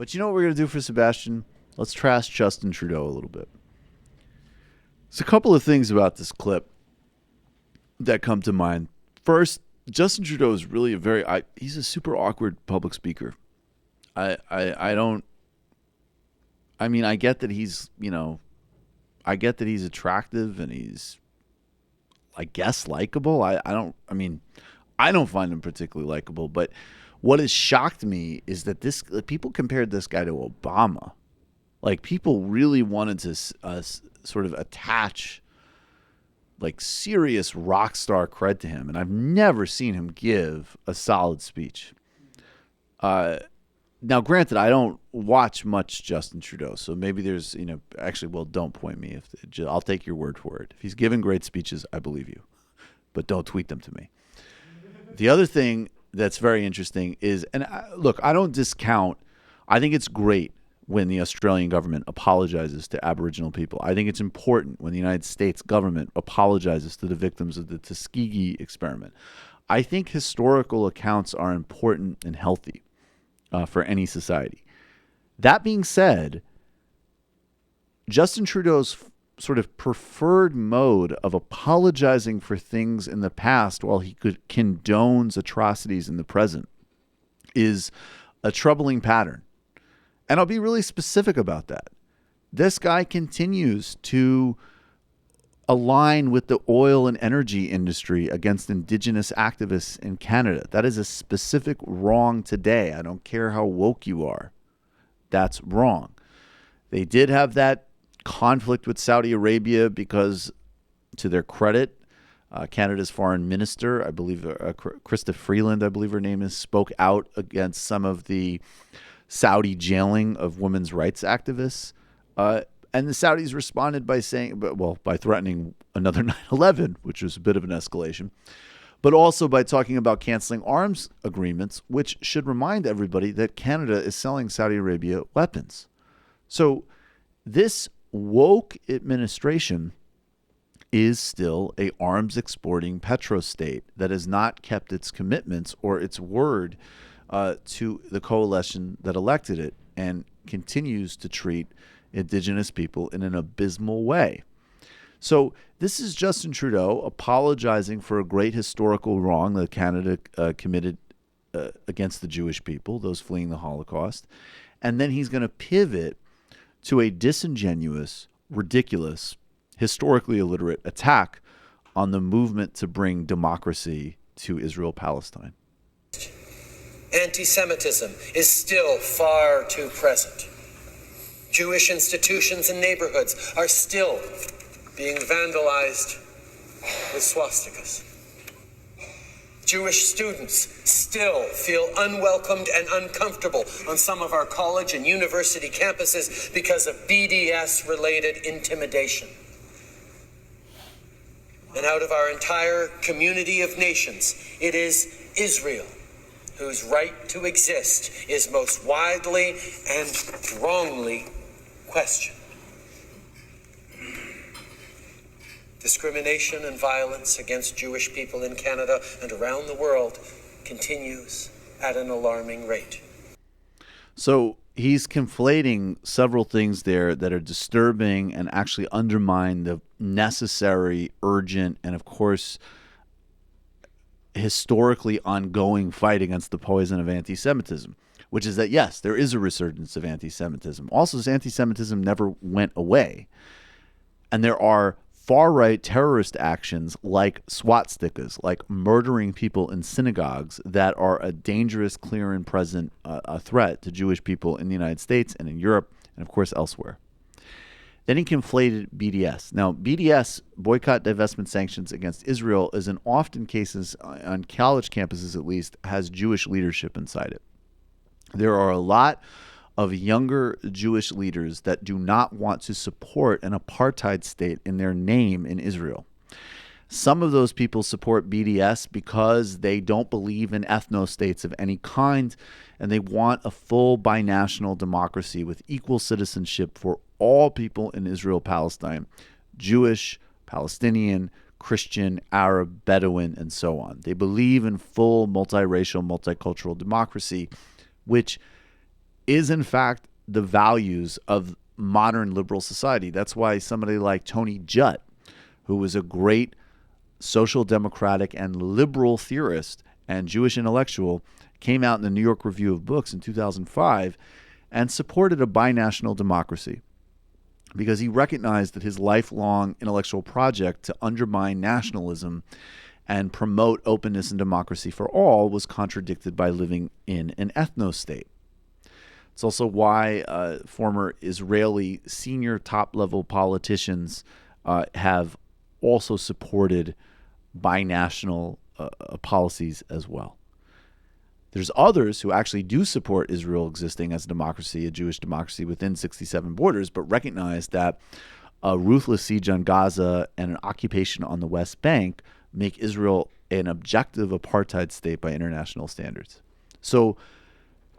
But you know what we're going to do for Sebastian? Let's trash Justin Trudeau a little bit. There's a couple of things about this clip that come to mind. First, Justin Trudeau is really he's a super awkward public speaker. I get that he's, I get that he's attractive and he's, I guess, likable. I don't find him particularly likable, but what has shocked me is that people compared this guy to Obama. Like, people really wanted to sort of attach like serious rock star cred to him, and I've never seen him give a solid speech. Now, granted, I don't watch much Justin Trudeau, so maybe there's, don't point me. I'll take your word for it. If he's giving great speeches, I believe you, but don't tweet them to me. The other thing that's very interesting is, look, I don't discount. I think it's great when the Australian government apologizes to Aboriginal people. I think it's important when the United States government apologizes to the victims of the Tuskegee experiment. I think historical accounts are important and healthy for any society. That being said, Justin Trudeau's sort of preferred mode of apologizing for things in the past while he condones atrocities in the present is a troubling pattern. And I'll be really specific about that. This guy continues to align with the oil and energy industry against Indigenous activists in Canada. That is a specific wrong today. I don't care how woke you are. That's wrong. They did have that conflict with Saudi Arabia because, to their credit, Canada's foreign minister, I believe, Krista Freeland, I believe her name is, spoke out against some of the Saudi jailing of women's rights activists. And the Saudis responded by by threatening another 9/11, which was a bit of an escalation, but also by talking about canceling arms agreements, which should remind everybody that Canada is selling Saudi Arabia weapons. So this woke administration is still a arms exporting petrostate that has not kept its commitments or its word to the coalition that elected it, and continues to treat Indigenous people in an abysmal way. So this is Justin Trudeau apologizing for a great historical wrong that Canada committed against the Jewish people, those fleeing the Holocaust. And then he's going to pivot to a disingenuous, ridiculous, historically illiterate attack on the movement to bring democracy to Israel-Palestine. Anti-Semitism is still far too present. Jewish institutions and neighborhoods are still being vandalized with swastikas. Jewish students still feel unwelcomed and uncomfortable on some of our college and university campuses because of BDS-related intimidation. And out of our entire community of nations, it is Israel whose right to exist is most widely and wrongly questioned. Discrimination and violence against Jewish people in Canada and around the world continues at an alarming rate. So he's conflating several things there that are disturbing and actually undermine the necessary, urgent, and of course, historically ongoing fight against the poison of anti-Semitism, which is that, yes, there is a resurgence of anti-Semitism. Also, anti-Semitism never went away. And there are far-right terrorist actions like swastikas, like murdering people in synagogues, that are a dangerous, clear and present threat to Jewish people in the United States and in Europe and, of course, elsewhere. Then he conflated BDS. Now, BDS, Boycott, Divestment Sanctions against Israel, is in often cases, on college campuses at least, has Jewish leadership inside it. There are a lot of younger Jewish leaders that do not want to support an apartheid state in their name in Israel. Some of those people support BDS because they don't believe in ethno-states of any kind, and they want a full binational democracy with equal citizenship for all people in Israel-Palestine, Jewish, Palestinian, Christian, Arab, Bedouin, and so on. They believe in full multiracial, multicultural democracy, which is in fact the values of modern liberal society. That's why somebody like Tony Judt, who was a great social democratic and liberal theorist and Jewish intellectual, came out in the New York Review of Books in 2005 and supported a binational democracy because he recognized that his lifelong intellectual project to undermine nationalism and promote openness and democracy for all was contradicted by living in an ethno-state. It's also why former Israeli senior top-level politicians have also supported binational policies as well. There's others who actually do support Israel existing as a democracy, a Jewish democracy within 67 borders, but recognize that a ruthless siege on Gaza and an occupation on the West Bank make Israel an objective apartheid state by international standards. So,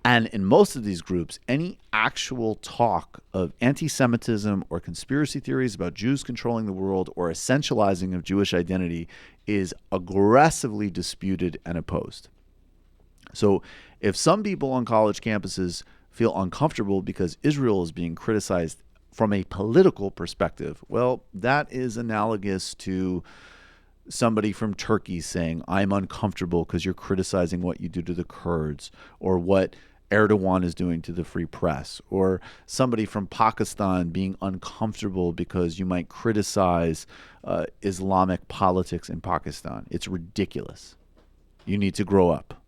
and in most of these groups, any actual talk of anti-Semitism or conspiracy theories about Jews controlling the world or essentializing of Jewish identity is aggressively disputed and opposed. So if some people on college campuses feel uncomfortable because Israel is being criticized from a political perspective, well, that is analogous to somebody from Turkey saying, I'm uncomfortable because you're criticizing what you do to the Kurds or what Erdogan is doing to the free press, or somebody from Pakistan being uncomfortable because you might criticize Islamic politics in Pakistan. It's ridiculous. You need to grow up.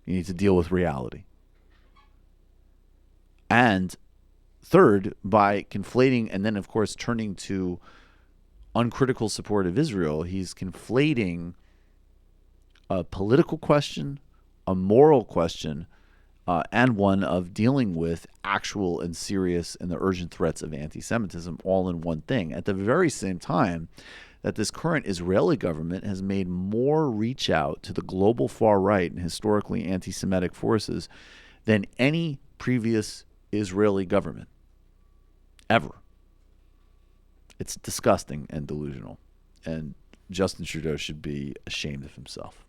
You need to deal with reality. And third, by conflating and then, of course, turning to uncritical support of Israel, he's conflating a political question, a moral question, and one of dealing with actual and serious and the urgent threats of anti-Semitism all in one thing. At the very same time that this current Israeli government has made more reach out to the global far right and historically anti-Semitic forces than any previous Israeli government ever. It's disgusting and delusional. And Justin Trudeau should be ashamed of himself.